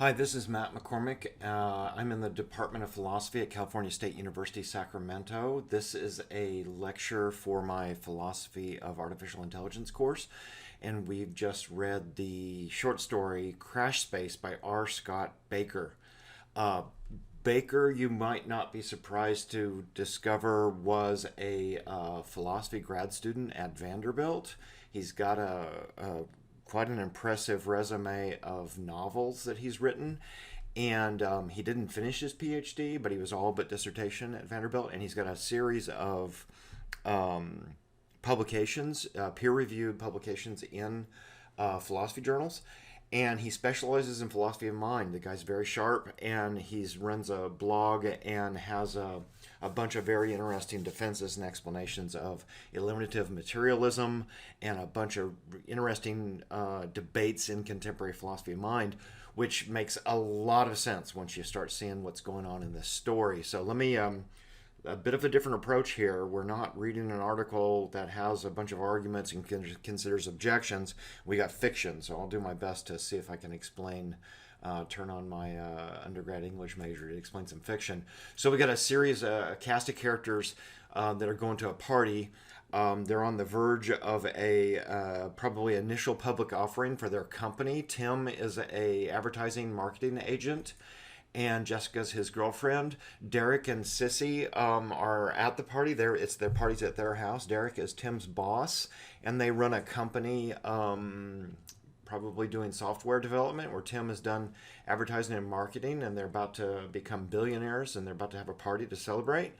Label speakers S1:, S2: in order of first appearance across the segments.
S1: Hi, this is Matt McCormick. I'm in the Department of Philosophy at California State University, Sacramento. This is a lecture for my Philosophy of Artificial Intelligence course, and we've just read the short story Crash Space by R. Scott Bakker. Uh, Bakker, you might not be surprised to discover, was a philosophy grad student at Vanderbilt. He's got a quite an impressive resume of novels that he's written. And he didn't finish his PhD, but he was all but dissertation at Vanderbilt. And he's got a series of publications, peer reviewed publications in philosophy journals. And he specializes in philosophy of mind. The guy's very sharp, and he runs a blog and has a bunch of very interesting defenses and explanations of eliminative materialism and a bunch of interesting debates in contemporary philosophy of mind, which makes a lot of sense once you start seeing what's going on in this story. So let me a bit of a different approach here. We're not reading an article that has a bunch of arguments and considers objections. We got fiction, so I'll do my best to see if I can explain, turn on my undergrad English major to explain some fiction. So we got a series, a cast of characters that are going to a party. They're on the verge of a probably initial public offering for their company. Tim is a advertising marketing agent, and Jessica's his girlfriend. Derrick and Sissy are at the party. It's their parties at their house. Derrick is Tim's boss, and they run a company, probably doing software development, where Tim has done advertising and marketing, and they're about to become billionaires, and they're about to have a party to celebrate.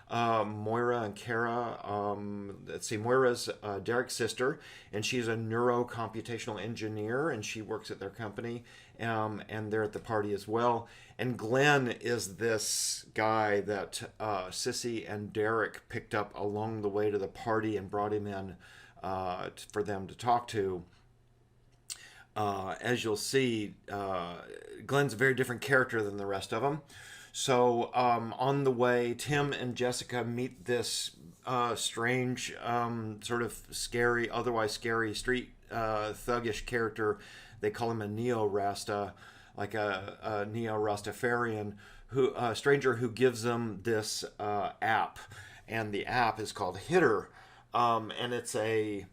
S1: Moira and Kara. Let's see, Moira's Derrick's sister, and she's a neurocomputational engineer, and she works at their company, and they're at the party as well. And Glenn is this guy that Sissy and Derrick picked up along the way to the party and brought him in for them to talk to. As you'll see, Glenn's a very different character than the rest of them. So on the way, Tim and Jessica meet this strange, sort of scary, otherwise scary street thuggish character. They call him a neo-Rasta, like a neo-Rastafarian, a stranger who gives them this app, and the app is called Hitter, and it's an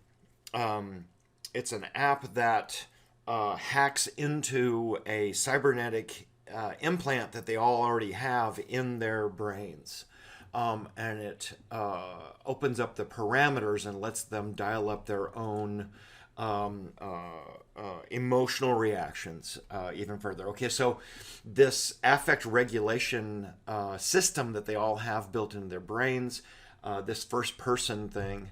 S1: app that hacks into a cybernetic implant that they all already have in their brains. And it opens up the parameters and lets them dial up their own emotional reactions even further. Okay, so this affect regulation system that they all have built into their brains, this first person thing,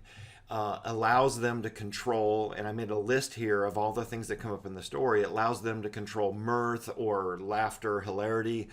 S1: allows them to control, and I made a list here of all the things that come up in the story. It allows them to control mirth or laughter, hilarity,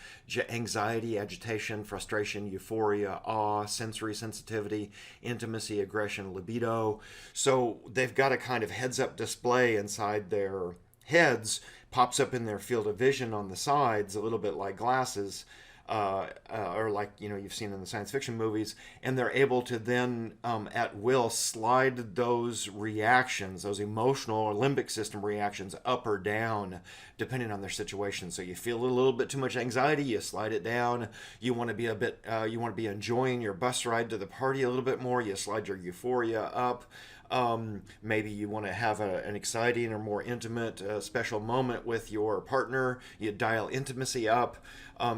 S1: anxiety, agitation, frustration, euphoria, awe, sensory sensitivity, intimacy, aggression, libido. So they've got a kind of heads-up display inside their heads, pops up in their field of vision on the sides, a little bit like glasses, or like you've seen in the science fiction movies, and they're able to then at will slide those reactions, those emotional or limbic system reactions, up or down depending on their situation. So you feel a little bit too much anxiety, you slide it down. You want to be you want to be enjoying your bus ride to the party a little bit more, you slide your euphoria up. Maybe you want to have an exciting or more intimate special moment with your partner. You dial intimacy up,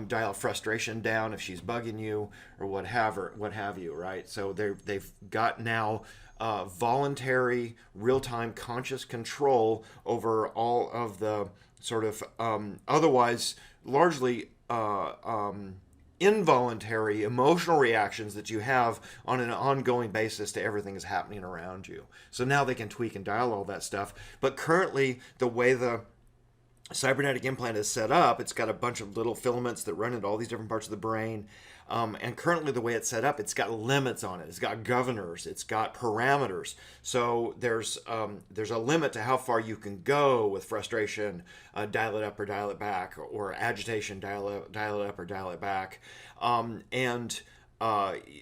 S1: dial frustration down if she's bugging you, or what have you, right? So they've got now voluntary, real-time, conscious control over all of the sort of otherwise largely involuntary emotional reactions that you have on an ongoing basis to everything that's happening around you. So now they can tweak and dial all that stuff. But currently, the way the cybernetic implant is set up, it's got a bunch of little filaments that run into all these different parts of the brain. And currently, the way it's set up, it's got limits on it. It's got governors. It's got parameters. So there's a limit to how far you can go with frustration, dial it up or dial it back, or agitation, dial it up or dial it back. And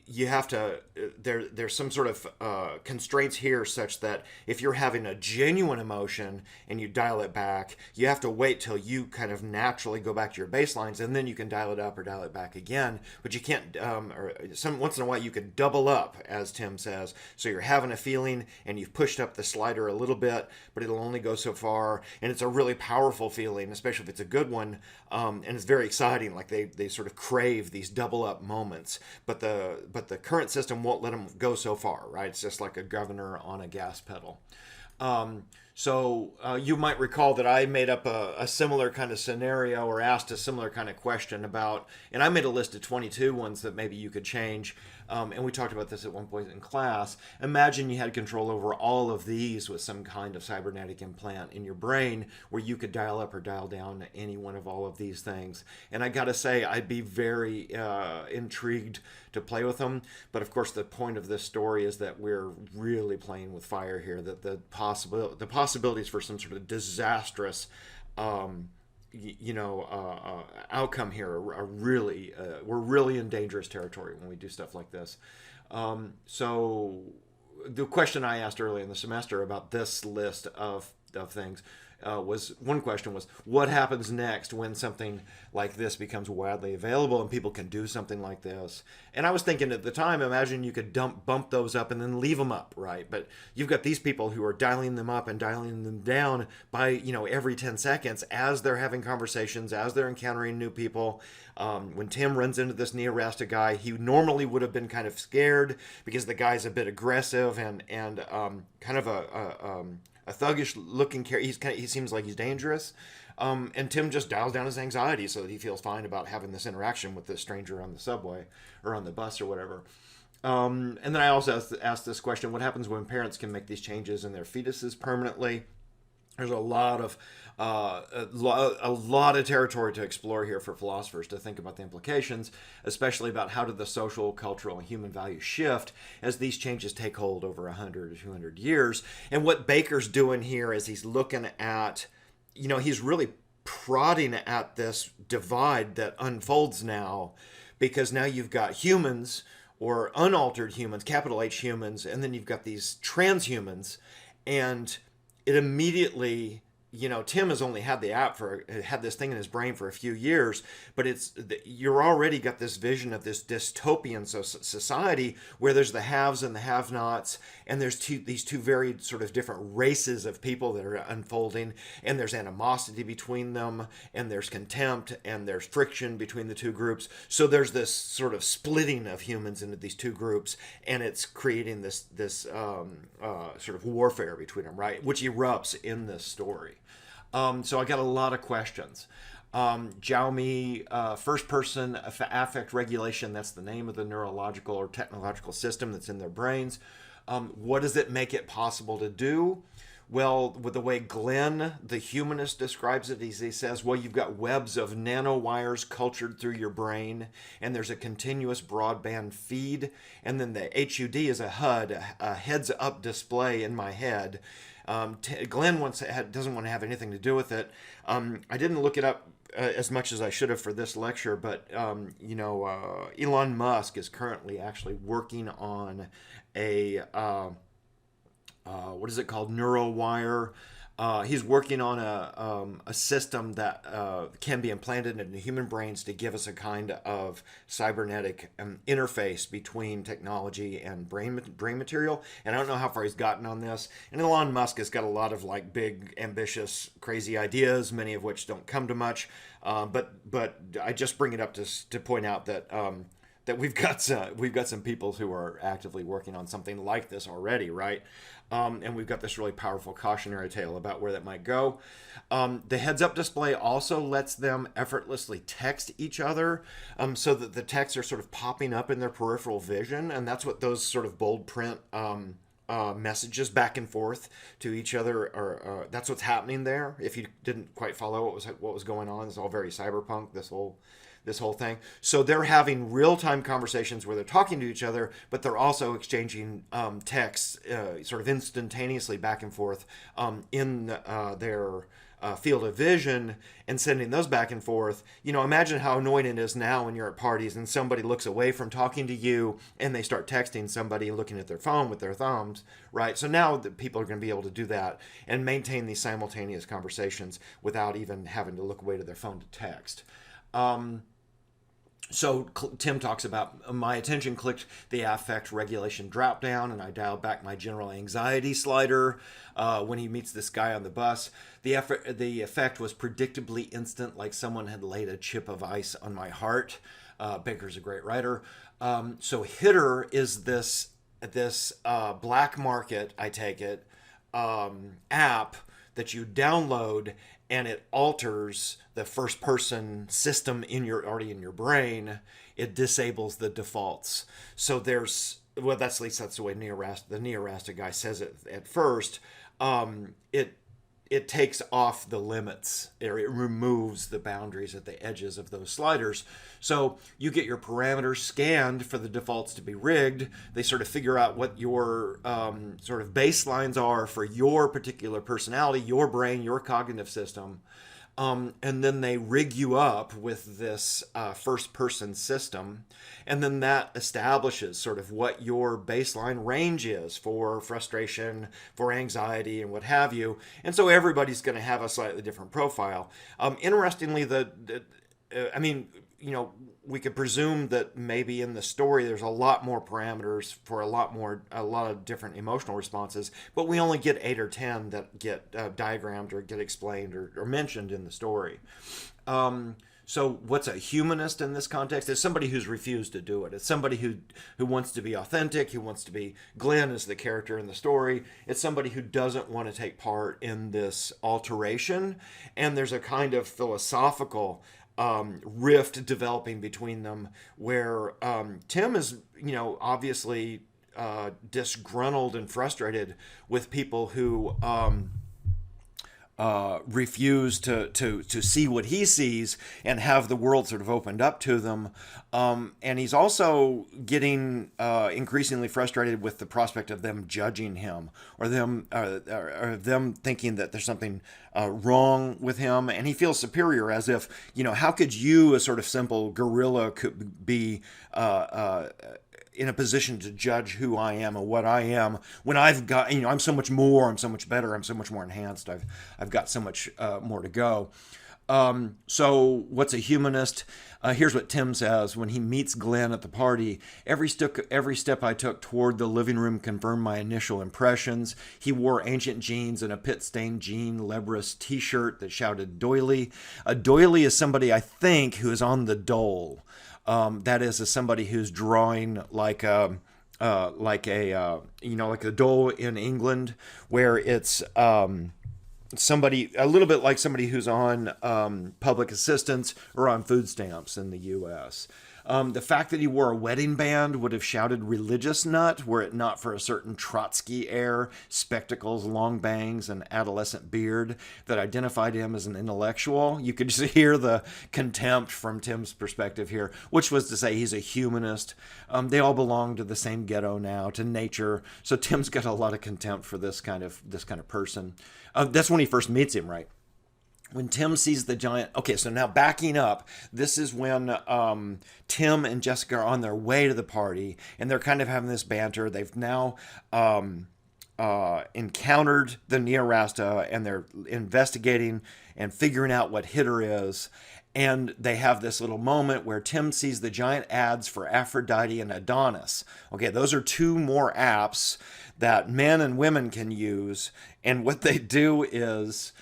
S1: you have to there's some sort of constraints here such that if you're having a genuine emotion and you dial it back, you have to wait till you kind of naturally go back to your baselines, and then you can dial it up or dial it back again. But you can't or once in a while you could double up, as Tim says. So you're having a feeling and you've pushed up the slider a little bit, but it'll only go so far, and it's a really powerful feeling, especially if it's a good one. And it's very exciting. Like they sort of crave these double up moments, but the current system won't let them go so far, right? It's just like a governor on a gas pedal. So you might recall that I made up a similar kind of scenario, or asked a similar kind of question about, and I made a list of 22 ones that maybe you could change. And we talked about this at one point in class. Imagine you had control over all of these with some kind of cybernetic implant in your brain where you could dial up or dial down any one of all of these things. And I got to say, I'd be very intrigued to play with them. But of course, the point of this story is that we're really playing with fire here, that the possibilities for some sort of disastrous outcome here are really we're really in dangerous territory when we do stuff like this. So the question I asked early in the semester about this list of things was, one question was, what happens next when something like this becomes widely available and people can do something like this? And I was thinking at the time, imagine you could bump those up and then leave them up, right? But you've got these people who are dialing them up and dialing them down by, every 10 seconds as they're having conversations, as they're encountering new people. When Tim runs into this Neorasta guy, he normally would have been kind of scared because the guy's a bit aggressive and kind of a thuggish looking character. He seems like he's dangerous. And Tim just dials down his anxiety so that he feels fine about having this interaction with this stranger on the subway or on the bus or whatever. And then I also asked this question: what happens when parents can make these changes in their fetuses permanently? There's a lot of territory to explore here for philosophers to think about the implications, especially about how did the social, cultural, and human values shift as these changes take hold over 100 or 200 years. And what Bakker's doing here is he's looking at, he's really prodding at this divide that unfolds now, because now you've got humans, or unaltered humans, capital H humans, and then you've got these transhumans, and it immediately, Tim has only had had this thing in his brain for a few years, but you're already got this vision of this dystopian society where there's the haves and the have-nots, and there's these two very sort of different races of people that are unfolding, and there's animosity between them, and there's contempt, and there's friction between the two groups. So there's this sort of splitting of humans into these two groups, and it's creating this sort of warfare between them, right? Which erupts in this story. So I got a lot of questions. Xiaomi, first person affect regulation, that's the name of the neurological or technological system that's in their brains. What does it make it possible to do? Well, with the way Glenn, the humanist, describes it, he says, well, you've got webs of nanowires cultured through your brain, and there's a continuous broadband feed, and then the HUD is a HUD, a heads-up display in my head. Glenn doesn't want to have anything to do with it. I didn't look it up as much as I should have for this lecture, but Elon Musk is currently actually working on a what is it called? NeuroWire. He's working on a system that can be implanted into human brains to give us a kind of cybernetic interface between technology and brain material. And I don't know how far he's gotten on this. And Elon Musk has got a lot of like big, ambitious, crazy ideas, many of which don't come to much. But I just bring it up to point out that we've got some people who are actively working on something like this already, right? And we've got this really powerful cautionary tale about where that might go. The heads-up display also lets them effortlessly text each other, so that the texts are sort of popping up in their peripheral vision, and that's what those sort of bold print messages back and forth to each other are. That's what's happening there. If you didn't quite follow what was going on, it's all very cyberpunk. This whole thing. So they're having real-time conversations where they're talking to each other, but they're also exchanging texts sort of instantaneously back and forth in their field of vision and sending those back and forth. Imagine how annoying it is now when you're at parties and somebody looks away from talking to you and they start texting somebody looking at their phone with their thumbs, right? So now the people are going to be able to do that and maintain these simultaneous conversations without even having to look away to their phone to text. So Tim talks about my attention clicked the affect regulation drop down, and I dialed back my general anxiety slider when he meets this guy on the bus. The effect was predictably instant, like someone had laid a chip of ice on my heart. Bakker's a great writer. So Hitter is this black market, I take it, app that you download, and it alters the first person system already in your brain. It disables the defaults. So that's at least that's the way the Neorasta guy says it at first. It takes off the limits. It removes the boundaries at the edges of those sliders. So you get your parameters scanned for the defaults to be rigged. They sort of figure out what your sort of baselines are for your particular personality, your brain, your cognitive system. And then they rig you up with this first-person system, and then that establishes sort of what your baseline range is for frustration, for anxiety, and what have you. And so everybody's going to have a slightly different profile. Interestingly, we could presume that maybe in the story there's a lot more parameters for a lot of different emotional responses, but we only get 8 or 10 that get diagrammed or get explained or mentioned in the story. So what's a humanist in this context? It's somebody who's refused to do it. It's somebody who wants to be authentic, who wants to be, Glenn is the character in the story. It's somebody who doesn't want to take part in this alteration, and there's a kind of philosophical rift developing between them where Tim is, obviously disgruntled and frustrated with people who refuse to see what he sees and have the world sort of opened up to them. And he's also getting increasingly frustrated with the prospect of them judging him or them thinking that there's something wrong with him. And he feels superior, as if, how could you, a sort of simple gorilla, could be in a position to judge who I am and what I am when I've got, I'm so much more, I'm so much better, I'm so much more enhanced, I've got so much more to go. So what's a humanist? Here's what Tim says when he meets Glenn at the party. Every step I took toward the living room confirmed my initial impressions. He wore ancient jeans and a pit-stained Jean Lebris t-shirt that shouted doily. A doily is somebody, I think, who is on the dole. That is somebody who's drawing like a dole in England, where it's somebody a little bit like somebody who's on public assistance or on food stamps in the U.S. The fact that he wore a wedding band would have shouted religious nut were it not for a certain Trotsky air, spectacles, long bangs, and adolescent beard that identified him as an intellectual. You could just hear the contempt from Tim's perspective here, which was to say he's a humanist. They all belong to the same ghetto now, to nature. So Tim's got a lot of contempt for this kind of person. That's when he first meets him, right? When Tim sees the giant... Okay, so now backing up, this is when Tim and Jessica are on their way to the party, and they're kind of having this banter. They've now encountered the Neorasta, and they're investigating and figuring out what Hitter is. And they have this little moment where Tim sees the giant ads for Aphrodite and Adonis. Okay, those are two more apps that men and women can use. And what they do is...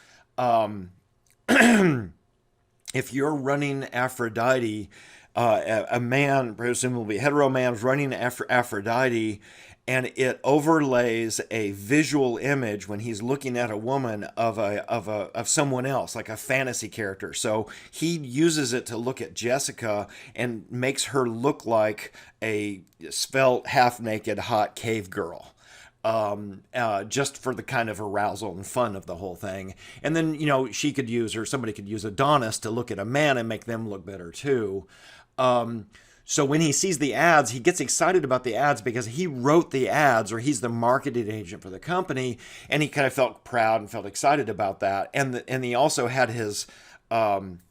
S1: if you're running Aphrodite, a man, presumably hetero man, is running Aphrodite, and it overlays a visual image when he's looking at a woman of someone else, like a fantasy character. So he uses it to look at Jessica and makes her look like a svelte, half-naked, hot cave girl. Just for the kind of arousal and fun of the whole thing. And then, she could use, or somebody could use Adonis to look at a man and make them look better too. So when he sees the ads, he gets excited about the ads because he wrote the ads, or he's the marketing agent for the company, and he kind of felt proud and felt excited about that. And he also had his um,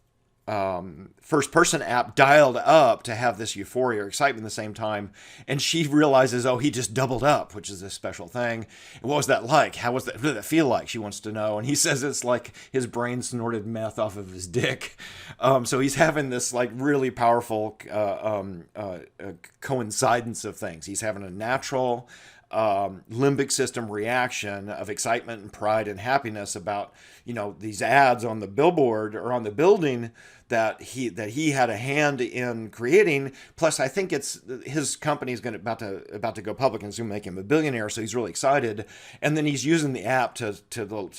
S1: first person app dialed up to have this euphoria or excitement at the same time. And she realizes, oh, he just doubled up, which is a special thing. And what was that like? What did that feel like? She wants to know. And he says it's like his brain snorted meth off of his dick. So he's having this like really powerful coincidence of things. He's having a natural limbic system reaction of excitement and pride and happiness about, these ads on the billboard or on the building that he had a hand in creating. Plus, I think it's his company's about to go public and soon make him a billionaire, so he's really excited. And then he's using the app to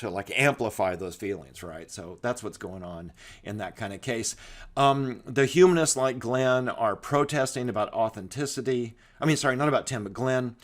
S1: like amplify those feelings, right? So that's what's going on in that kind of case. The humanists like Glenn are protesting about authenticity. I mean, sorry, not about Tim, but Glenn.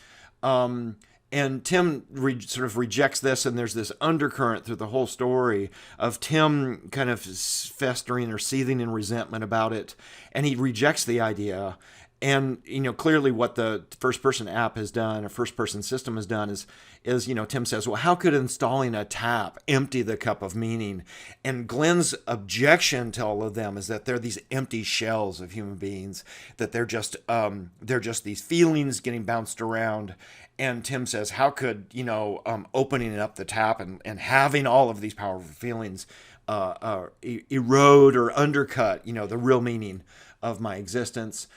S1: And Tim sort of rejects this, and there's this undercurrent through the whole story of Tim kind of festering or seething in resentment about it, and he rejects the idea. And, clearly what the first-person app has done, or first-person system has done is Tim says, well, how could installing a tap empty the cup of meaning? And Glenn's objection to all of them is that they're these empty shells of human beings, that they're just these feelings getting bounced around. And Tim says, how could, opening up the tap and having all of these powerful feelings erode or undercut, the real meaning of my existence?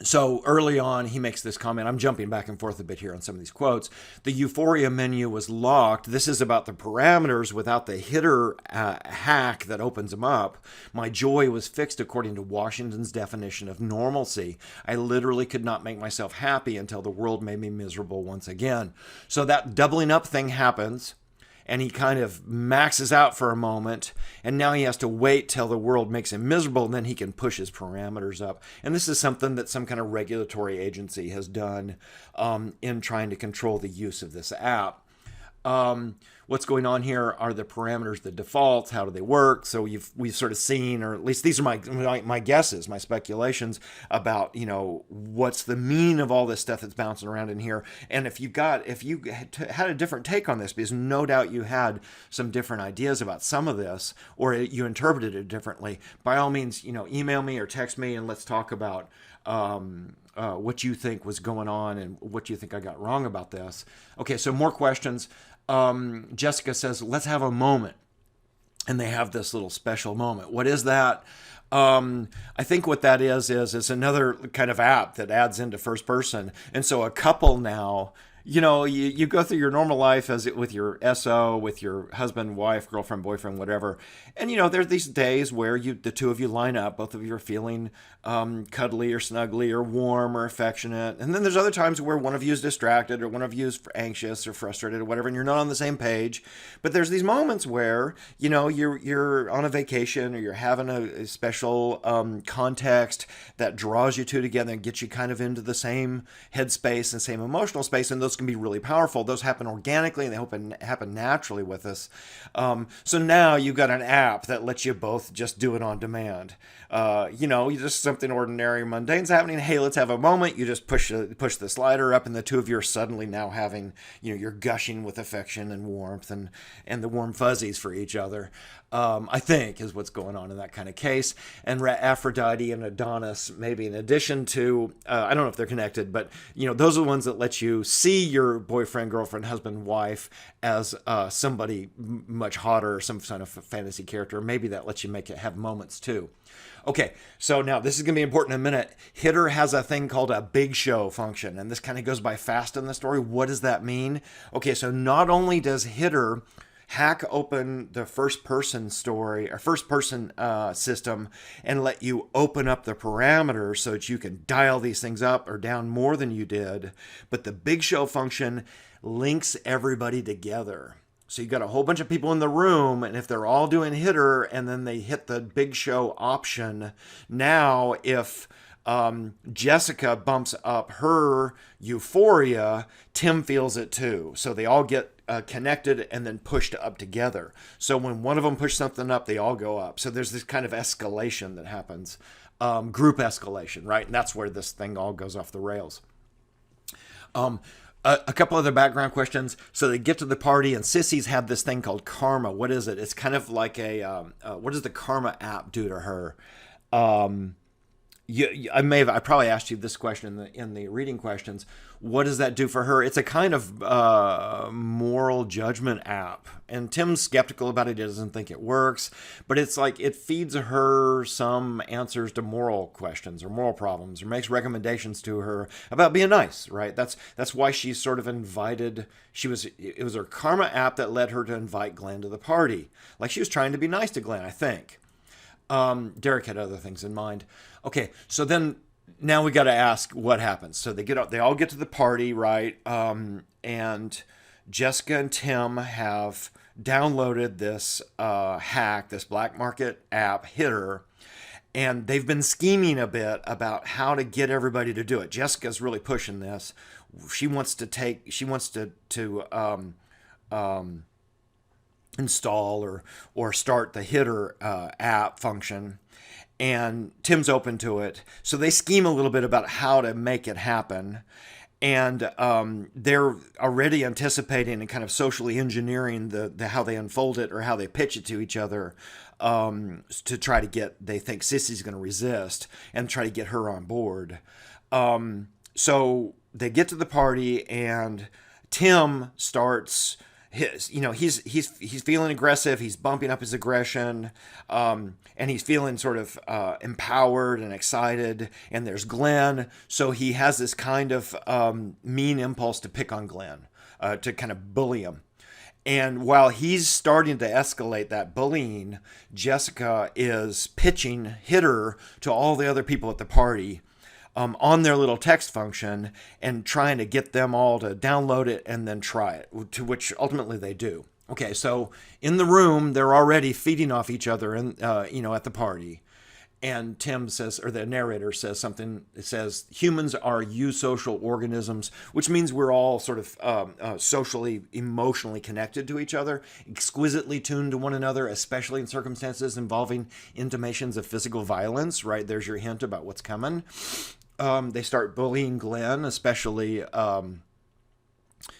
S1: So early on, he makes this comment. I'm jumping back and forth a bit here on some of these quotes. The euphoria menu was locked. This is about the parameters without the hitter hack that opens them up. My joy was fixed according to Washington's definition of normalcy. I literally could not make myself happy until the world made me miserable once again. So that doubling up thing happens. And he kind of maxes out for a moment, and now he has to wait till the world makes him miserable, and then he can push his parameters up. And this is something that some kind of regulatory agency has done in trying to control the use of this app. What's going on here are the parameters, the defaults, how do they work? So we've sort of seen, or at least these are my guesses, my speculations about, what's the meaning of all this stuff that's bouncing around in here. And if you had a different take on this, because no doubt you had some different ideas about some of this, or you interpreted it differently, by all means, email me or text me and let's talk about what you think was going on and what you think I got wrong about this. Okay, so more questions. Jessica says, let's have a moment. And they have this little special moment. What is that? I think what that is it's another kind of app that adds into first person. And so a couple now, you go through your normal life with your SO, with your husband, wife, girlfriend, boyfriend, whatever. And, there's these days where the two of you line up, both of you are feeling cuddly or snuggly or warm or affectionate. And then there's other times where one of you is distracted or one of you is anxious or frustrated or whatever, and you're not on the same page. But there's these moments where, you're on a vacation or you're having a special context that draws you two together and gets you kind of into the same headspace and same emotional space. And those can be really powerful. Those happen organically and they happen naturally with us. So now you've got an app that lets you both just do it on demand. Just something ordinary, mundane's happening. Hey, let's have a moment. You just push the slider up, and the two of you are suddenly now having, you're gushing with affection and warmth and the warm fuzzies for each other. I think is what's going on in that kind of case. And Aphrodite and Adonis, maybe in addition to, I don't know if they're connected, but those are the ones that let you see your boyfriend, girlfriend, husband, wife as somebody much hotter, some kind of fantasy character. Maybe that lets you have moments too. Okay, so now this is going to be important in a minute. Hitter has a thing called a big show function, and this kind of goes by fast in the story. What does that mean? Okay, so not only does Hitter hack open the first-person story or first-person system and let you open up the parameters so that you can dial these things up or down more than you did, but the big show function links everybody together. So you got a whole bunch of people in the room, and if they're all doing Hitter and then they hit the big show option, now if Jessica bumps up her euphoria, Tim feels it too. So they all get connected and then pushed up together. So when one of them pushes something up, they all go up. So there's this kind of escalation that happens group escalation, right? And that's where this thing all goes off the rails. A couple other background questions. So they get to the party, and Sissy's had this thing called Karma. What is it? It's kind of like what does the Karma app do to her? I probably asked you this question in the reading questions. What does that do for her? It's a kind of moral judgment app, and Tim's skeptical about it. He doesn't think it works, but it's like it feeds her some answers to moral questions or moral problems, or makes recommendations to her about being nice. Right? That's why she's sort of invited. It was her Karma app that led her to invite Glenn to the party. Like she was trying to be nice to Glenn, I think. Derrick had other things in mind. Okay, so then now we got to ask what happens. So they all get to the party, right? And Jessica and Tim have downloaded this hack, this black market app, Hitter, and they've been scheming a bit about how to get everybody to do it. Jessica's really pushing this. She wants to install or start the Hitter app function, and Tim's open to it. So they scheme a little bit about how to make it happen, and they're already anticipating and kind of socially engineering the how they unfold it or how they pitch it to each other, to try to get, they think Sissy's going to resist and try to get her on board. So they get to the party, and Tim starts he's feeling aggressive. He's bumping up his aggression, and he's feeling sort of empowered and excited. And there's Glenn, so he has this kind of mean impulse to pick on Glenn, to kind of bully him. And while he's starting to escalate that bullying, Jessica is pitching Hitter to all the other people at the party, on their little text function, and trying to get them all to download it and then try it, to which ultimately they do. Okay, so in the room, they're already feeding off each other, and at the party. And Tim says, or the narrator says something. It says, humans are eusocial organisms, which means we're all sort of socially, emotionally connected to each other, exquisitely tuned to one another, especially in circumstances involving intimations of physical violence, right? There's your hint about what's coming. They start bullying Glenn, especially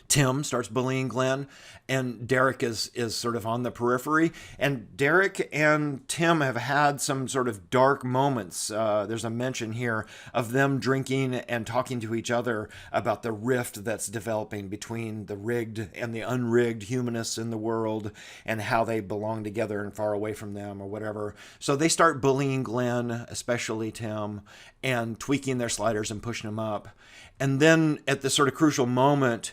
S1: Tim starts bullying Glenn, and Derrick is sort of on the periphery. And Derrick and Tim have had some sort of dark moments. There's a mention here of them drinking and talking to each other about the rift that's developing between the rigged and the unrigged humanists in the world, and how they belong together and far away from them, or whatever. So they start bullying Glenn, especially Tim, and tweaking their sliders and pushing them up. And then at this sort of crucial moment,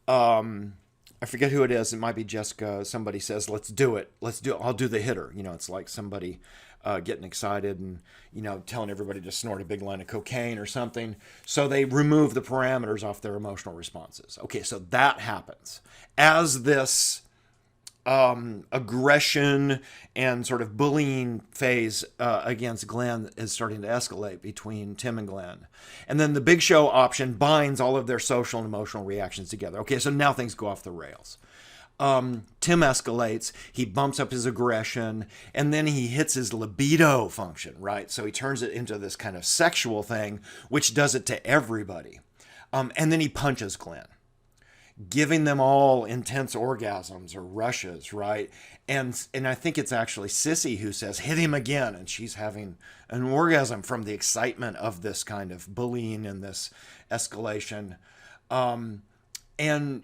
S1: I forget who it is. It might be Jessica. Somebody says, let's do it. I'll do the Hitter. It's like somebody getting excited and, telling everybody to snort a big line of cocaine or something. So they remove the parameters off their emotional responses. Okay, so that happens. As this aggression and sort of bullying phase against Glenn is starting to escalate between Tim and Glenn. And then the Big Show option binds all of their social and emotional reactions together. Okay, so now things go off the rails. Tim escalates, he bumps up his aggression, and then he hits his libido function, right? So he turns it into this kind of sexual thing, which does it to everybody. And then he punches Glenn, giving them all intense orgasms or rushes, right? And I think it's actually Sissy who says, hit him again. And she's having an orgasm from the excitement of this kind of bullying and this escalation. And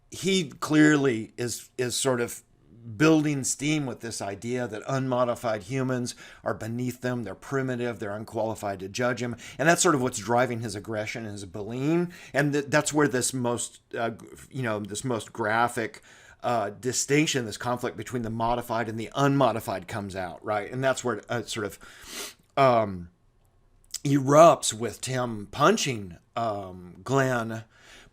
S1: he clearly is sort of building steam with this idea that unmodified humans are beneath them. They're primitive. They're unqualified to judge him. And that's sort of what's driving his aggression and his bullying. And that's where this most graphic distinction, this conflict between the modified and the unmodified comes out, right? And that's where it sort of erupts with Tim punching Glenn.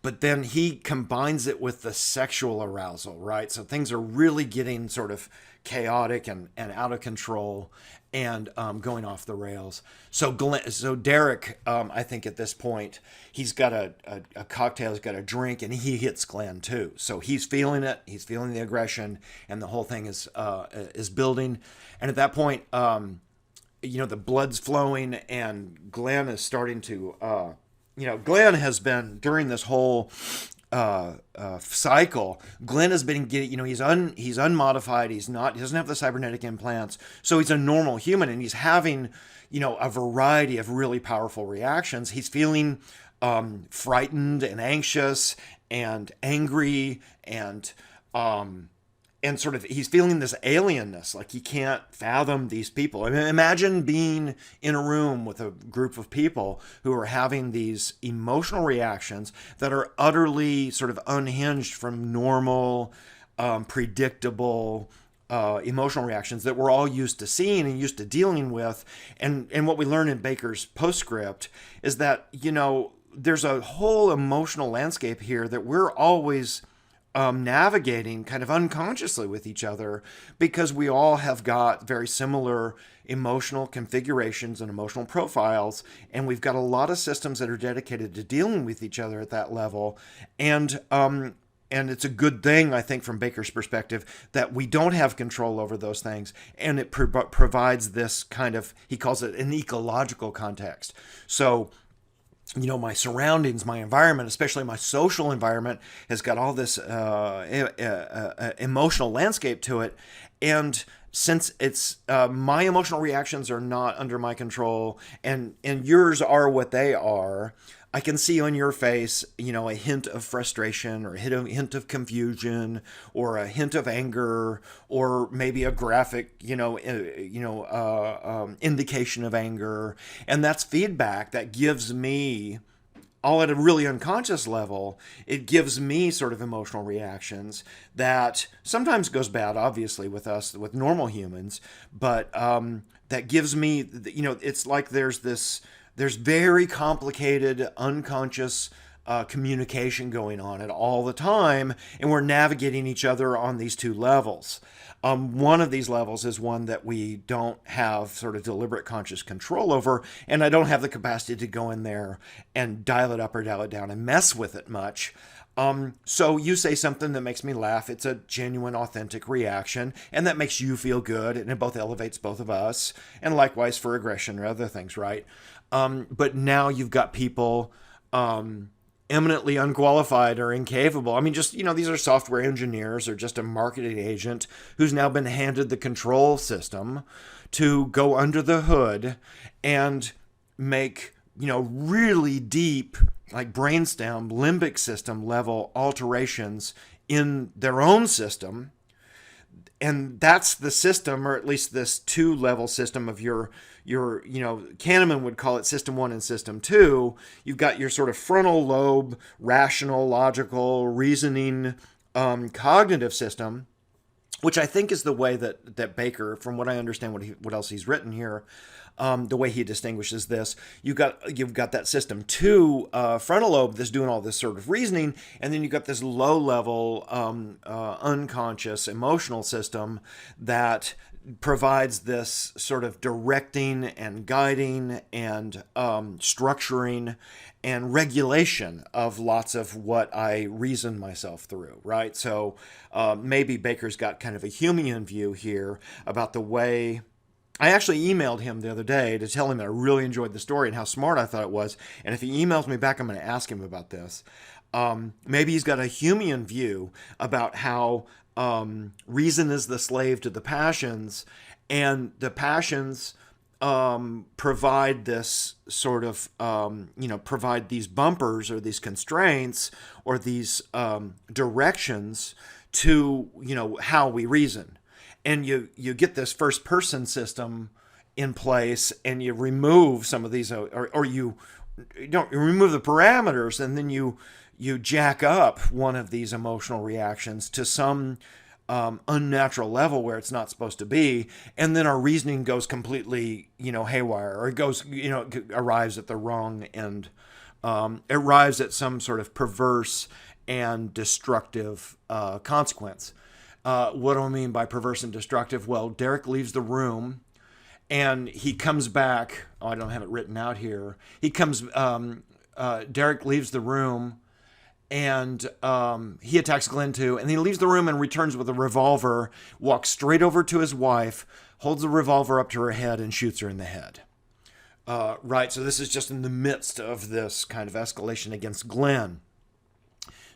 S1: But then he combines it with the sexual arousal, right? So things are really getting sort of chaotic and out of control and going off the rails. So Derrick, I think at this point, he's got a cocktail, he's got a drink, and he hits Glenn too. So he's feeling it, he's feeling the aggression, and the whole thing is building. And at that point, the blood's flowing, and Glenn is starting to, Glenn has been during this whole cycle. Glenn has been getting, he's unmodified. He doesn't have the cybernetic implants, so he's a normal human, and he's having, a variety of really powerful reactions. He's feeling frightened and anxious and angry and sort of he's feeling this alienness, like he can't fathom these people. I mean, imagine being in a room with a group of people who are having these emotional reactions that are utterly sort of unhinged from normal, predictable emotional reactions that we're all used to seeing and used to dealing with. And what we learn in Bakker's Postscript is that, there's a whole emotional landscape here that we're always navigating kind of unconsciously with each other, because we all have got very similar emotional configurations and emotional profiles, and we've got a lot of systems that are dedicated to dealing with each other at that level. And it's a good thing, I think, from Bakker's perspective, that we don't have control over those things, and it provides this kind of, he calls it an ecological context. So my surroundings, my environment, especially my social environment, has got all this emotional landscape to it. And since it's my emotional reactions are not under my control, and yours are what they are, I can see on your face, a hint of frustration, or a hint of confusion, or a hint of anger, or maybe a graphic, indication of anger. And that's feedback that gives me, all at a really unconscious level, it gives me sort of emotional reactions that sometimes goes bad, obviously, with us, with normal humans, but that gives me, it's like there's very complicated, unconscious communication going on at all the time, and we're navigating each other on these two levels. One of these levels is one that we don't have sort of deliberate conscious control over, and I don't have the capacity to go in there and dial it up or dial it down and mess with it much. So you say something that makes me laugh. It's a genuine, authentic reaction, and that makes you feel good, and it both elevates both of us, and likewise for aggression or other things, right? But now you've got people eminently unqualified or incapable. I mean, just, these are software engineers or just a marketing agent who's now been handed the control system to go under the hood and make, really deep, like brainstem, limbic system level alterations in their own system. And that's the system, or at least this 2-level system of your Kahneman would call it system 1 and system 2. You've got your sort of frontal lobe, rational, logical, reasoning, cognitive system, which I think is the way that Bakker, from what I understand, what else he's written here, the way he distinguishes this, you've got that system 2 frontal lobe that's doing all this sort of reasoning, and then you've got this low level unconscious emotional system that provides this sort of directing and guiding and structuring and regulation of lots of what I reason myself through, right? So maybe Bakker's got kind of a Humean view here about the way. I actually emailed him the other day to tell him that I really enjoyed the story and how smart I thought it was. And if he emails me back, I'm going to ask him about this. Maybe he's got a Humean view about how reason is the slave to the passions, and the passions provide this sort of, provide these bumpers or these constraints or these directions to, how we reason. And you get this first person system in place, and you remove some of these, or you don't remove the parameters, and then you jack up one of these emotional reactions to some unnatural level where it's not supposed to be, and then our reasoning goes completely, haywire, or it goes, arrives at the wrong end. It arrives at some sort of perverse and destructive consequence. What do I mean by perverse and destructive? Well, Derrick leaves the room, and he comes back. Oh, I don't have it written out here. Derrick leaves the room, and he attacks Glenn too. And he leaves the room and returns with a revolver, walks straight over to his wife, holds the revolver up to her head and shoots her in the head. Right, so this is just in the midst of this kind of escalation against Glenn.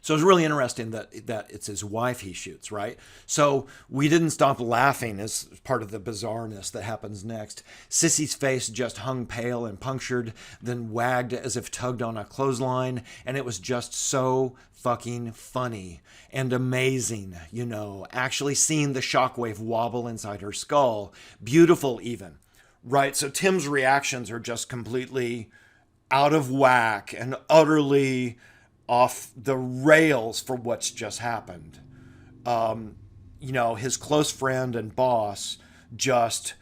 S1: So it's really interesting that it's his wife he shoots, right? So we didn't stop laughing as part of the bizarreness that happens next. Sissy's face just hung pale and punctured, then wagged as if tugged on a clothesline, and it was just so fucking funny and amazing, actually seeing the shockwave wobble inside her skull. Beautiful even, right? So Tim's reactions are just completely out of whack and utterly off the rails for what's just happened. His close friend and boss just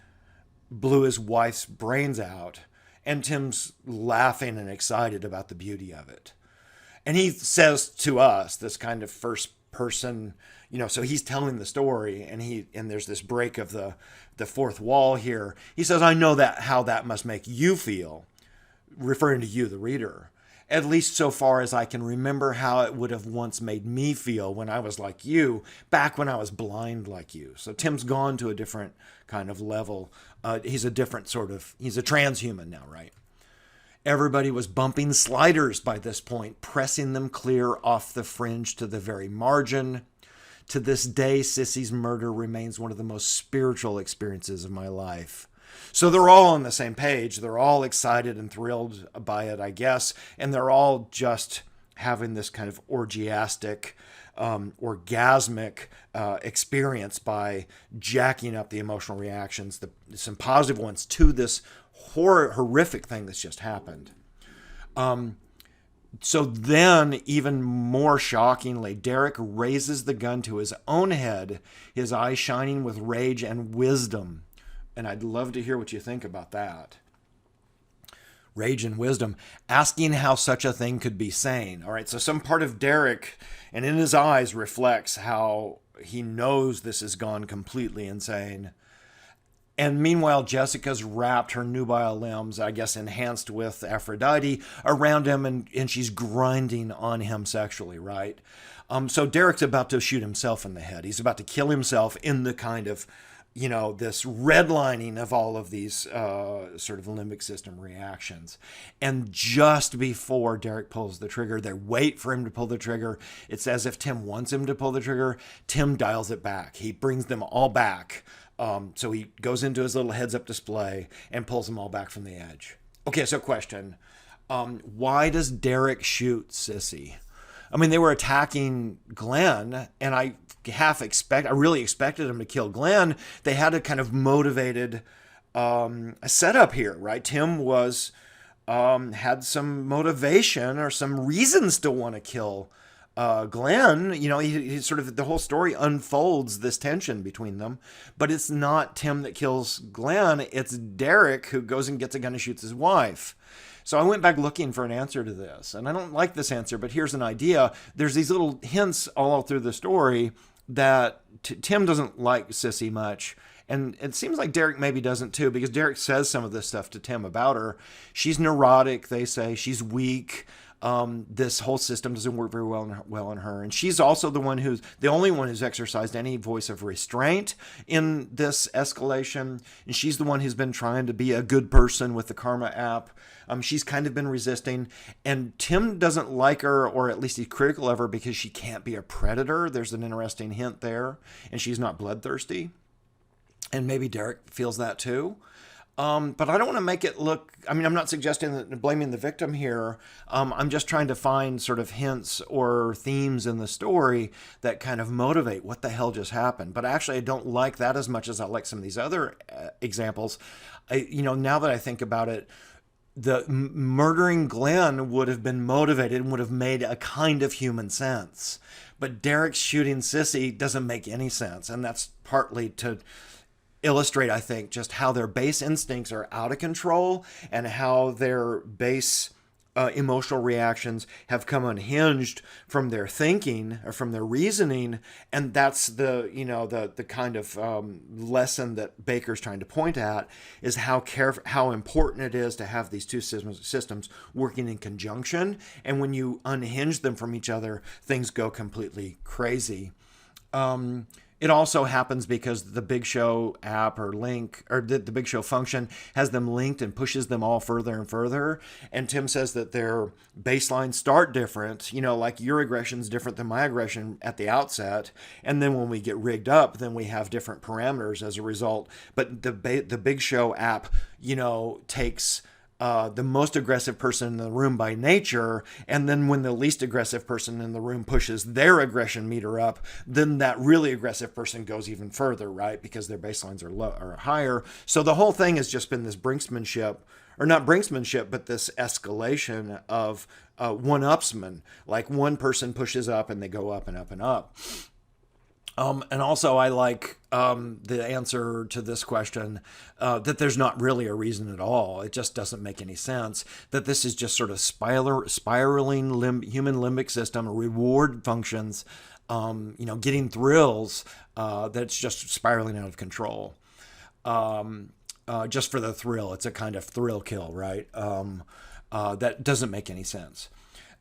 S1: blew his wife's brains out, and Tim's laughing and excited about the beauty of it. And he says to us, this kind of first person, so he's telling the story, and there's this break of the fourth wall here. He says, I know how that must make you feel, referring to you, the reader. At least so far as I can remember how it would have once made me feel when I was like you, back when I was blind like you. So Tim's gone to a different kind of level. He's a transhuman now, right? Everybody was bumping sliders by this point, pressing them clear off the fringe to the very margin. To this day, Sissy's murder remains one of the most spiritual experiences of my life. So they're all on the same page. They're all excited and thrilled by it, I guess. And they're all just having this kind of orgasmic experience by jacking up the emotional reactions, some positive ones, to this horrific thing that's just happened. So then, even more shockingly, Derrick raises the gun to his own head, his eyes shining with rage and wisdom. And I'd love to hear what you think about that. Rage and wisdom, asking how such a thing could be sane. All right, so some part of Derrick, and in his eyes, reflects how he knows this has gone completely insane. And meanwhile, Jessica's wrapped her nubile limbs, I guess enhanced with Aphrodite, around him, and she's grinding on him sexually, right? So Derrick's about to shoot himself in the head. He's about to kill himself in the kind of, this redlining of all of these sort of limbic system reactions. And just before Derrick pulls the trigger, they wait for him to pull the trigger. It's as if Tim wants him to pull the trigger. Tim dials it back. He brings them all back. So he goes into his little heads-up display and pulls them all back from the edge. Okay, so question. Why does Derrick shoot Sissy? I mean, they were attacking Glenn, and I really expected him to kill Glenn. They had a kind of motivated a setup here, right? Tim had some motivation or some reasons to want to kill Glenn. He sort of, the whole story unfolds this tension between them, but it's not Tim that kills Glenn. It's Derrick who goes and gets a gun and shoots his wife. So I went back looking for an answer to this, and I don't like this answer, but here's an idea. There's these little hints all through the story that Tim doesn't like Sissy much, and it seems like Derrick maybe doesn't too, because Derrick says some of this stuff to Tim about her. She's neurotic, they say. She's weak. This whole system doesn't work very well on her. And she's also the only one who's exercised any voice of restraint in this escalation. And she's the one who's been trying to be a good person with the Karma app. She's kind of been resisting. And Tim doesn't like her, or at least he's critical of her, because she can't be a predator. There's an interesting hint there. And she's not bloodthirsty. And maybe Derrick feels that too. But I don't want to make it look, I'm not suggesting that blaming the victim here. I'm just trying to find sort of hints or themes in the story that kind of motivate what the hell just happened. But actually, I don't like that as much as I like some of these other examples. Now that I think about it, the murdering Glenn would have been motivated and would have made a kind of human sense. But Derrick shooting Sissy doesn't make any sense. And that's partly to illustrate, I think, just how their base instincts are out of control and how their base emotional reactions have come unhinged from their thinking or from their reasoning. And that's the kind of lesson that Bakker's trying to point at, is how important it is to have these two systems working in conjunction. And when you unhinge them from each other, things go completely crazy. It also happens because the Big Show app or link, or the Big Show function has them linked and pushes them all further and further. And Tim says that their baselines start different, like your aggression is different than my aggression at the outset. And then when we get rigged up, then we have different parameters as a result. But the Big Show app, takes the most aggressive person in the room by nature, and then when the least aggressive person in the room pushes their aggression meter up, then that really aggressive person goes even further, right? Because their baselines are low or higher. So the whole thing has just been this brinksmanship, or not brinksmanship, but this escalation of one-upsman. Like one person pushes up and they go up and up and up. And also, I like the answer to this question, that there's not really a reason at all. It just doesn't make any sense. That this is just sort of spiraling human limbic system, reward functions, getting thrills, that's just spiraling out of control. Just for the thrill. It's a kind of thrill kill, right? That doesn't make any sense.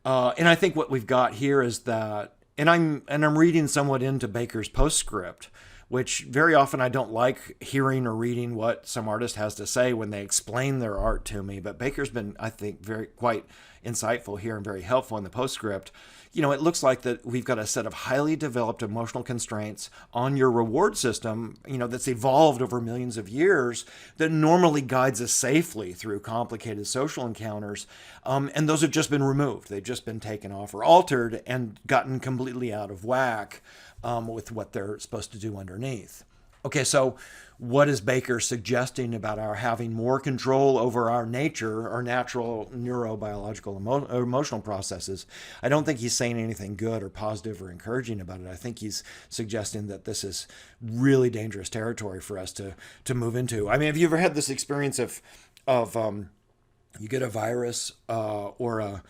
S1: And I think what we've got here is that, and I'm reading somewhat into Bakker's Postscript, which very often I don't like hearing or reading what some artist has to say when they explain their art to me. But Bakker's been, I think, quite insightful here and very helpful in the Postscript. It looks like that we've got a set of highly developed emotional constraints on your reward system, that's evolved over millions of years, that normally guides us safely through complicated social encounters. And those have just been removed. They've just been taken off or altered and gotten completely out of whack with what they're supposed to do underneath. Okay, so what is Bakker suggesting about our having more control over our nature, our natural neurobiological emotional processes? I don't think he's saying anything good or positive or encouraging about it. I think he's suggesting that this is really dangerous territory for us to move into. I mean, have you ever had this experience of you get a virus or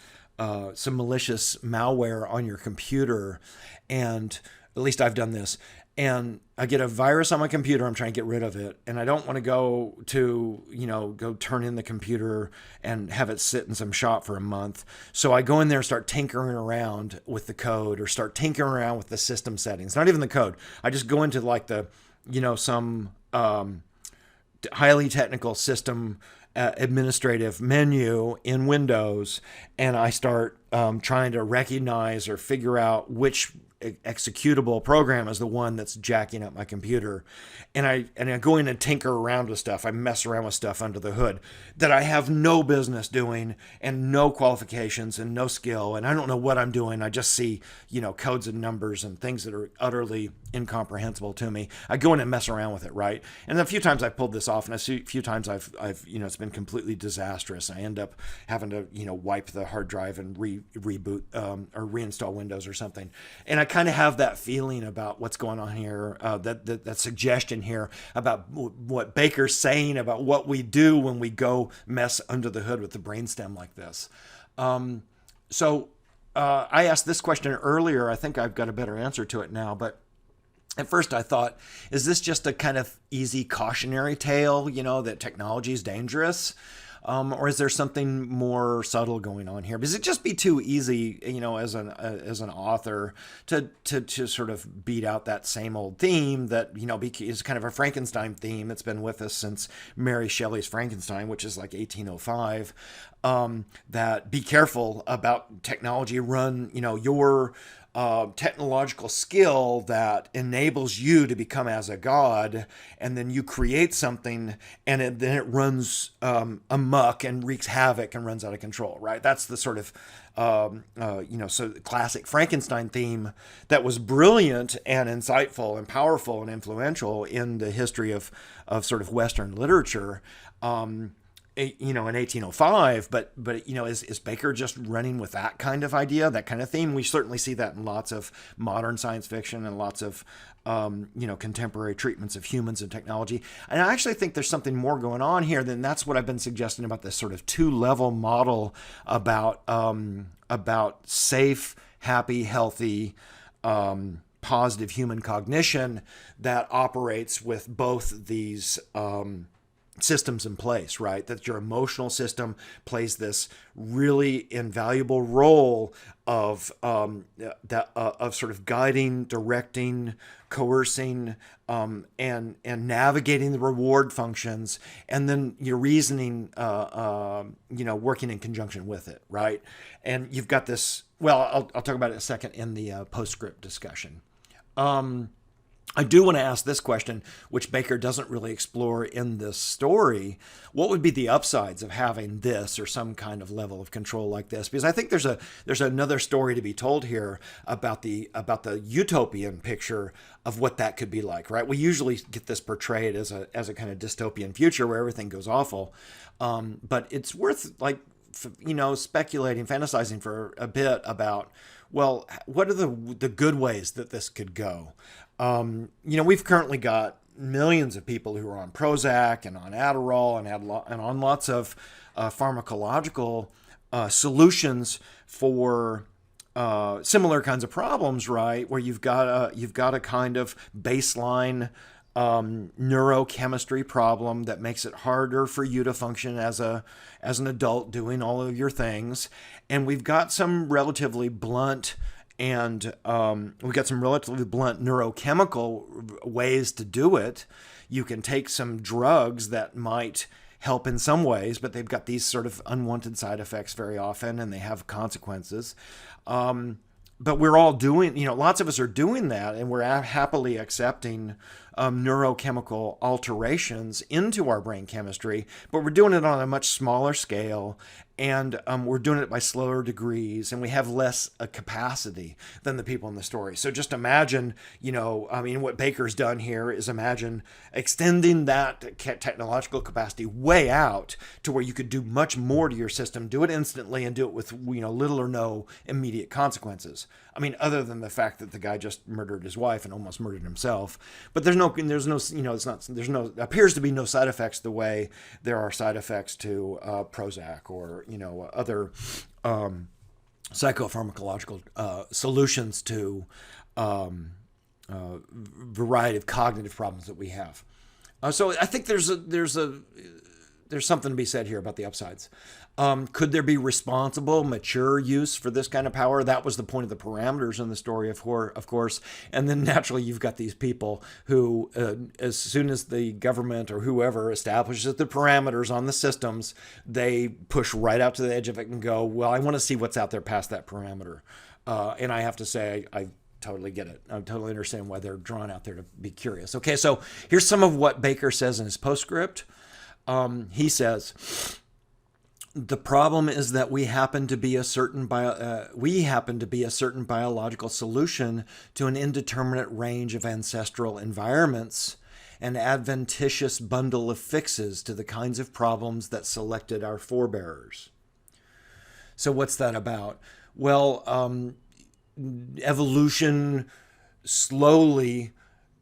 S1: some malicious malware on your computer, and at least I've done this, and I get a virus on my computer, I'm trying to get rid of it, and I don't want to go turn in the computer and have it sit in some shop for a month. So I go in there and start tinkering around with the code, or start tinkering around with the system settings. Not even the code. I just go into like some highly technical system administrative menu in Windows, and I start trying to recognize or figure out which executable program is the one that's jacking up my computer. And I go in and tinker around with stuff. I mess around with stuff under the hood that I have no business doing, and no qualifications and no skill. And I don't know what I'm doing. I just see, codes and numbers and things that are utterly incomprehensible to me. I go in and mess around with it, right? And a few times I've pulled this off, and a few times I've it's been completely disastrous. I end up having to, wipe the hard drive and reboot or reinstall Windows or something. And I kind of have that feeling about what's going on here, that suggestion here about what Bakker's saying about what we do when we go mess under the hood with the brainstem like this. So I asked this question earlier. I think I've got a better answer to it now, but at first I thought, is this just a kind of easy cautionary tale, that technology is dangerous? Or is there something more subtle going on here? Because it'd just be too easy, as an author to sort of beat out that same old theme that, is kind of a Frankenstein theme that's been with us since Mary Shelley's Frankenstein, which is like 1805. That be careful about technology, run, your technological skill that enables you to become as a god, and then you create something, and then it runs amok and wreaks havoc and runs out of control, right? That's the sort of so classic Frankenstein theme that was brilliant and insightful and powerful and influential in the history of sort of Western literature. In 1805, but is Bakker just running with that kind of idea, that kind of theme? We certainly see that in lots of modern science fiction and lots of contemporary treatments of humans and technology. And I actually think there's something more going on here than that's what I've been suggesting about this sort of two-level model about safe, happy, healthy, positive human cognition that operates with both these systems in place, right? That your emotional system plays this really invaluable role of of sort of guiding, directing, coercing, and navigating the reward functions, and then your reasoning, working in conjunction with it, right? And you've got this. Well, I'll talk about it in a second in the postscript discussion. I do want to ask this question, which Bakker doesn't really explore in this story. What would be the upsides of having this or some kind of level of control like this? Because I think there's another story to be told here about the utopian picture of what that could be like, right? We usually get this portrayed as a kind of dystopian future where everything goes awful, but it's worth speculating, fantasizing for a bit about, well, what are the good ways that this could go? We've currently got millions of people who are on Prozac and on Adderall and on lots of pharmacological solutions for similar kinds of problems, right? Where you've got a kind of baseline neurochemistry problem that makes it harder for you to function as an adult doing all of your things, and we've got some relatively blunt neurochemical ways to do it. You can take some drugs that might help in some ways, but they've got these sort of unwanted side effects very often, and they have consequences. But we're all doing, lots of us are doing that, and we're happily accepting neurochemical alterations into our brain chemistry, but we're doing it on a much smaller scale, and we're doing it by slower degrees, and we have less capacity than the people in the story. So just imagine, what Bakker's done here is imagine extending that technological capacity way out to where you could do much more to your system, do it instantly, and do it with little or no immediate consequences. I mean, other than the fact that the guy just murdered his wife and almost murdered himself, but there appears to be no side effects the way there are side effects to Prozac or other psychopharmacological solutions to variety of cognitive problems that we have. So I think there's something to be said here about the upsides. Could there be responsible, mature use for this kind of power? That was the point of the parameters in the story, of course. And then naturally, you've got these people who, as soon as the government or whoever establishes the parameters on the systems, they push right out to the edge of it and go, well, I want to see what's out there past that parameter. And I have to say, I totally get it. I totally understand why they're drawn out there to be curious. Okay, so here's some of what Bakker says in his postscript. He says, the problem is that we happen to be a certain biological solution to an indeterminate range of ancestral environments, an adventitious bundle of fixes to the kinds of problems that selected our forebears. So what's that about? Well, evolution slowly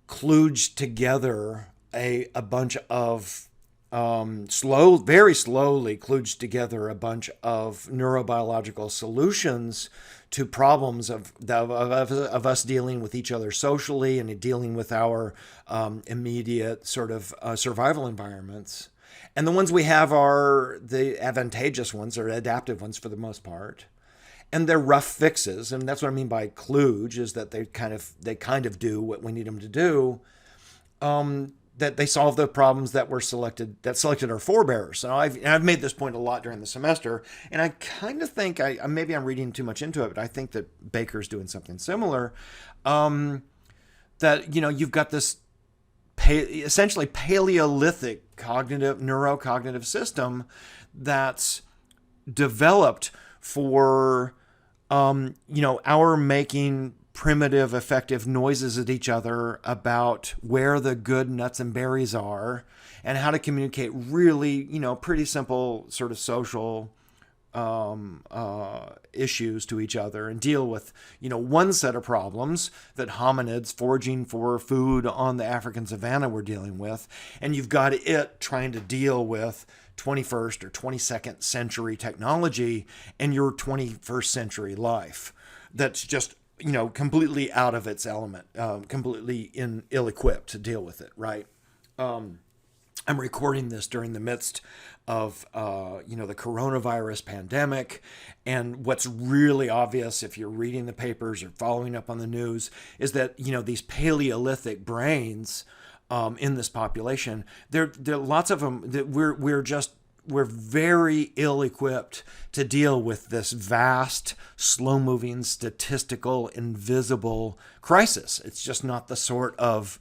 S1: kludged together a bunch of very slowly kludged together a bunch of neurobiological solutions to problems of us dealing with each other socially and dealing with our immediate sort of survival environments. And the ones we have are the advantageous ones, or adaptive ones for the most part. And they're rough fixes, and that's what I mean by kludge, is that they kind of do what we need them to do. That they solve the problems that selected our forebears. So I've made this point a lot during the semester, and I kind of think maybe I'm reading too much into it, but I think that Bakker's doing something similar. That you've got this essentially Paleolithic neurocognitive system that's developed for our making primitive, effective noises at each other about where the good nuts and berries are, and how to communicate really, pretty simple sort of social issues to each other, and deal with, one set of problems that hominids foraging for food on the African savanna were dealing with, and you've got it trying to deal with 21st or 22nd century technology and your 21st century life. That's just completely out of its element, completely ill-equipped to deal with it, right? I'm recording this during the midst of, the coronavirus pandemic. And what's really obvious, if you're reading the papers or following up on the news, is that, these Paleolithic brains in this population, there are lots of them that we're very ill-equipped to deal with this vast, slow-moving, statistical, invisible crisis. It's just not the sort of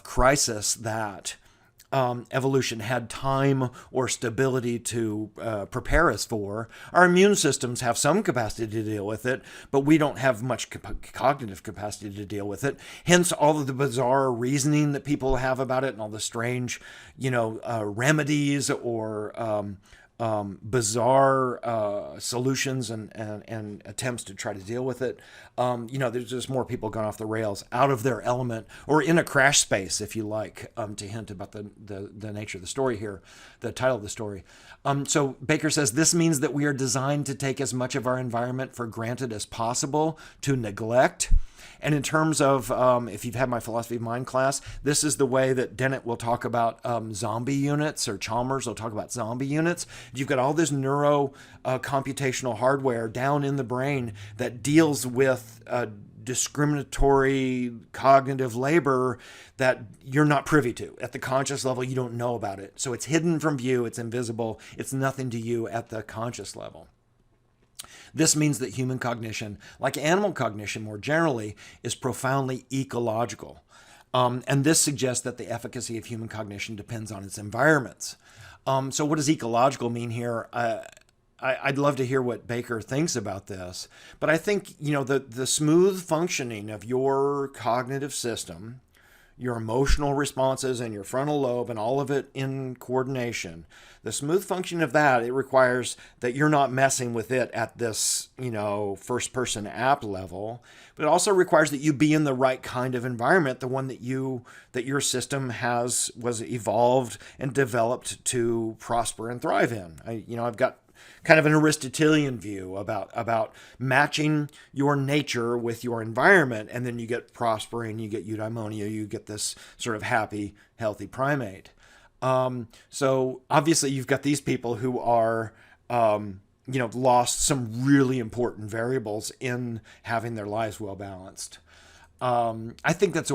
S1: crisis that evolution had time or stability to prepare us for. Our immune systems have some capacity to deal with it, but we don't have much cognitive capacity to deal with it. Hence, all of the bizarre reasoning that people have about it, and all the strange, remedies or bizarre solutions and attempts to try to deal with it. There's just more people gone off the rails, out of their element, or in a crash space, if you like, to hint about the nature of the story here, the title of the story. So Bakker says, this means that we are designed to take as much of our environment for granted as possible, to neglect. And in terms of, if you've had my philosophy of mind class, this is the way that Dennett will talk about zombie units, or Chalmers will talk about zombie units. You've got all this computational hardware down in the brain that deals with discriminatory cognitive labor that you're not privy to. At the conscious level, you don't know about it. So it's hidden from view, it's invisible, it's nothing to you at the conscious level. This means that human cognition, like animal cognition more generally, is profoundly ecological. And this suggests that the efficacy of human cognition depends on its environments. So what does ecological mean here? I'd love to hear what Bakker thinks about this. But I think, the smooth functioning of your cognitive system, your emotional responses and your frontal lobe and all of it in coordination, the smooth function of that, it requires that you're not messing with it at this, first person app level, but it also requires that you be in the right kind of environment, the one that your system was evolved and developed to prosper and thrive in. I've got kind of an Aristotelian view about matching your nature with your environment, and then you get prospering, you get eudaimonia, you get this sort of happy, healthy primate. So obviously you've got these people who are, lost some really important variables in having their lives well balanced. I think that's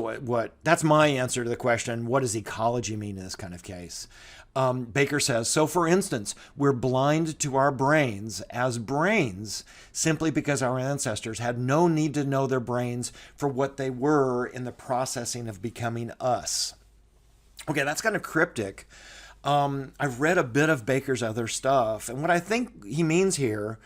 S1: that's my answer to the question, what does ecology mean in this kind of case? Bakker says, so for instance, we're blind to our brains as brains simply because our ancestors had no need to know their brains for what they were in the processing of becoming us. Okay, that's kind of cryptic. I've read a bit of Bakker's other stuff, and what I think he means here,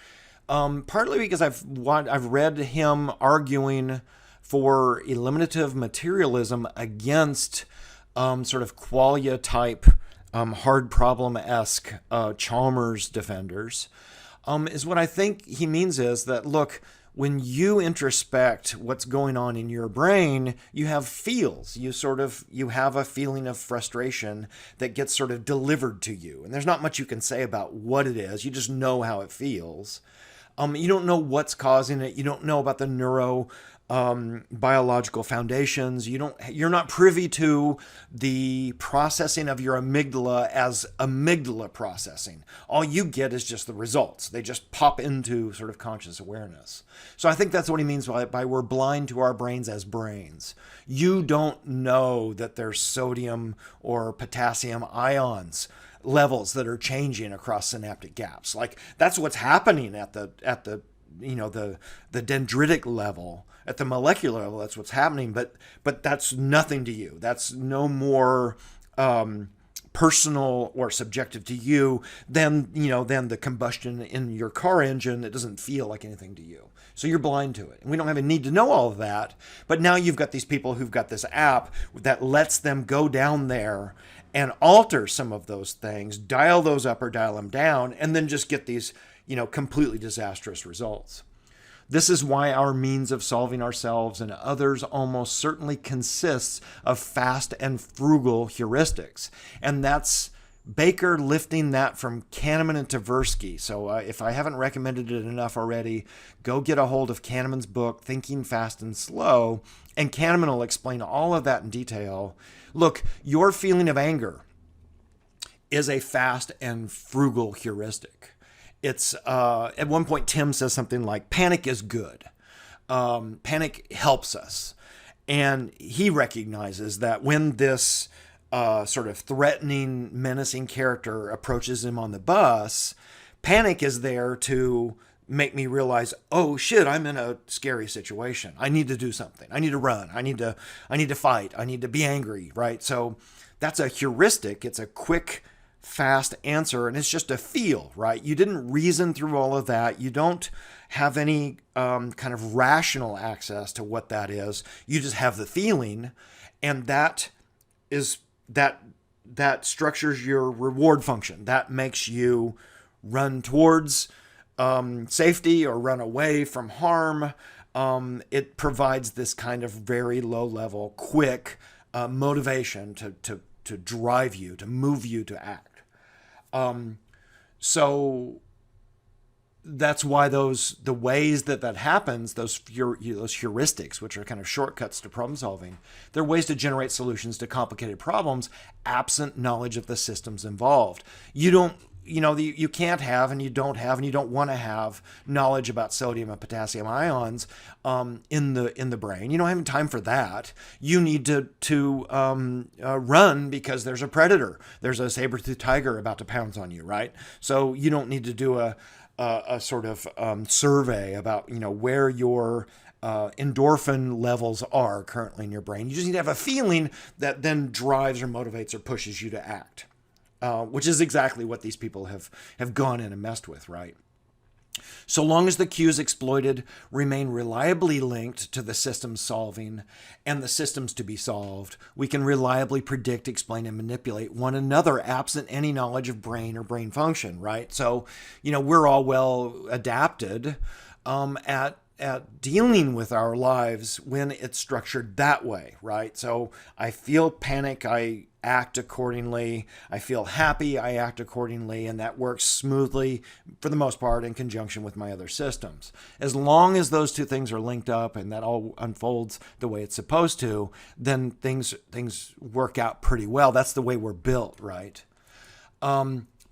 S1: partly because I've read him arguing for eliminative materialism against sort of qualia type, hard problem-esque Chalmers defenders, is what I think he means is that, look, when you introspect what's going on in your brain, you have feels. You have a feeling of frustration that gets sort of delivered to you. And there's not much you can say about what it is. You just know how it feels. You don't know what's causing it. You don't know about the biological foundations. You're not privy to the processing of your amygdala as amygdala processing. All you get is just the results. They just pop into sort of conscious awareness. So I think that's what he means by we're blind to our brains as brains. You don't know that there's sodium or potassium ions levels that are changing across synaptic gaps. Like that's what's happening at the dendritic level. At the molecular level, that's what's happening, but that's nothing to you. That's no more personal or subjective to you than the combustion in your car engine that doesn't feel like anything to you. So you're blind to it. And we don't have a need to know all of that, but now you've got these people who've got this app that lets them go down there and alter some of those things, dial those up or dial them down, and then just get these, completely disastrous results. This is why our means of solving ourselves and others almost certainly consists of fast and frugal heuristics. And that's Bakker lifting that from Kahneman and Tversky. So if I haven't recommended it enough already, go get a hold of Kahneman's book, Thinking Fast and Slow, and Kahneman will explain all of that in detail. Look, your feeling of anger is a fast and frugal heuristic. It's at one point Tim says something like, "Panic is good. Panic helps us," and he recognizes that when this sort of threatening, menacing character approaches him on the bus, panic is there to make me realize, oh shit, I'm in a scary situation. I need to do something. I need to run. I need to fight. I need to be angry, right? So that's a heuristic. It's a quick, fast answer, and it's just a feel, right? You didn't reason through all of that. You don't have any kind of rational access to what that is. You just have the feeling, and that structures your reward function. That makes you run towards safety or run away from harm. It provides this kind of very low level, quick motivation to drive you, to move you to act. So that's why the ways that happens, those heuristics, which are kind of shortcuts to problem solving, they're ways to generate solutions to complicated problems absent knowledge of the systems involved. You can't have, and you don't have, and you don't want to have knowledge about sodium and potassium ions in the brain. You don't have time for that. You need to run because there's a predator. There's a saber-toothed tiger about to pounce on you, right? So you don't need to do a sort of survey about where your endorphin levels are currently in your brain. You just need to have a feeling that then drives or motivates or pushes you to act. Which is exactly what these people have gone in and messed with, right? So long as the cues exploited remain reliably linked to the systems solving and the systems to be solved, we can reliably predict, explain, and manipulate one another absent any knowledge of brain or brain function, right? So, we're all well adapted at dealing with our lives when it's structured that way, right? So I feel panic, I act accordingly. I feel happy, I act accordingly, and that works smoothly for the most part in conjunction with my other systems. As long as those two things are linked up and that all unfolds the way it's supposed to, then things work out pretty well. That's the way we're built, right?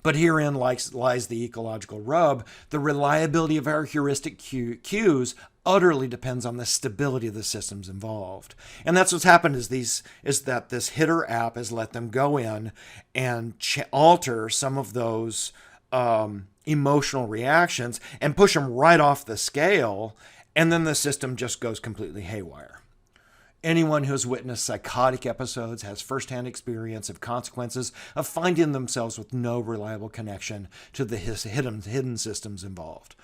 S1: But herein lies the ecological rub. The reliability of our heuristic cues utterly depends on the stability of the systems involved. And that's what's happened is that this hitter app has let them go in and alter some of those emotional reactions and push them right off the scale. And then the system just goes completely haywire. Anyone who has witnessed psychotic episodes has firsthand experience of consequences of finding themselves with no reliable connection to the hidden systems involved.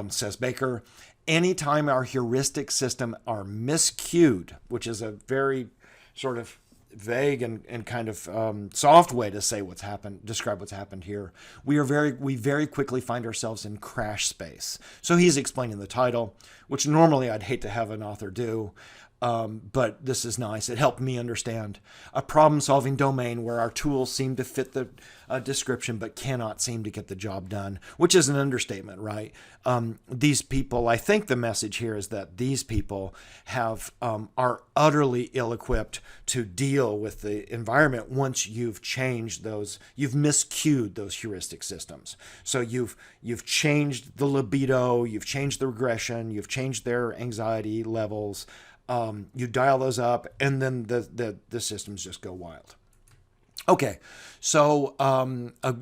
S1: Says Bakker, anytime our heuristic system are miscued, which is a very sort of vague and kind of soft way to say what's happened, describe what's happened here, we very quickly find ourselves in crash space. So he's explaining the title, which normally I'd hate to have an author do. But this is nice. It helped me understand a problem-solving domain where our tools seem to fit the description but cannot seem to get the job done, which is an understatement, right? These people, I think the message here is that these people are utterly ill-equipped to deal with the environment once you've changed you've miscued those heuristic systems. So you've changed the libido, you've changed the regression, you've changed their anxiety levels. You dial those up, and then the systems just go wild. Okay, so a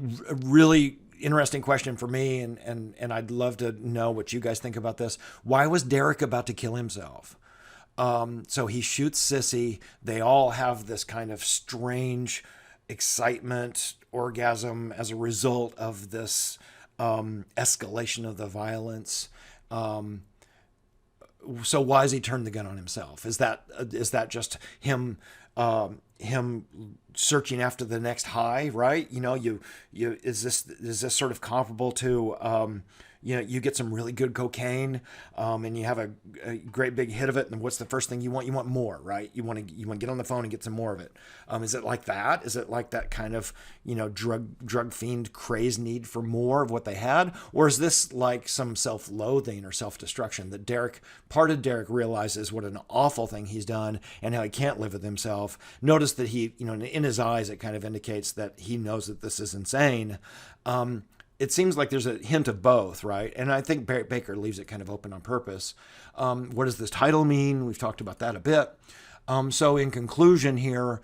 S1: really interesting question for me, and I'd love to know what you guys think about this. Why was Derrick about to kill himself? So he shoots Sissy. They all have this kind of strange excitement, orgasm as a result of this escalation of the violence. So why has he turned the gun on himself? Is that just him searching after the next high, right? Is this sort of comparable to you get some really good cocaine, and you have a great big hit of it, and what's the first thing you want? You want more, right? You want to get on the phone and get some more of it. Is it like that? Is it like that kind of drug fiend craze need for more of what they had, or is this like some self-loathing or self-destruction that part of Derrick realizes what an awful thing he's done and how he can't live with himself? Notice that he, in his eyes, it kind of indicates that he knows that this is insane. It seems like there's a hint of both, right? And I think Bakker leaves it kind of open on purpose. What does this title mean? We've talked about that a bit. So in conclusion here,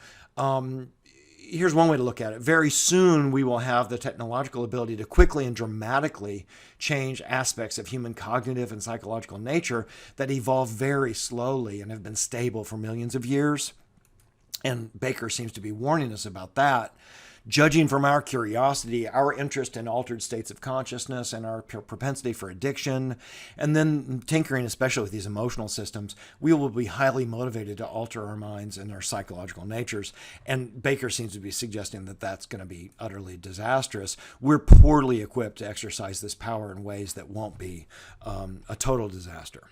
S1: here's one way to look at it. Very soon we will have the technological ability to quickly and dramatically change aspects of human cognitive and psychological nature that evolve very slowly and have been stable for millions of years. And Bakker seems to be warning us about that. Judging from our curiosity, our interest in altered states of consciousness, and our propensity for addiction, and then tinkering especially with these emotional systems, we will be highly motivated to alter our minds and our psychological natures. And Bakker seems to be suggesting that that's going to be utterly disastrous. We're poorly equipped to exercise this power in ways that won't be a total disaster.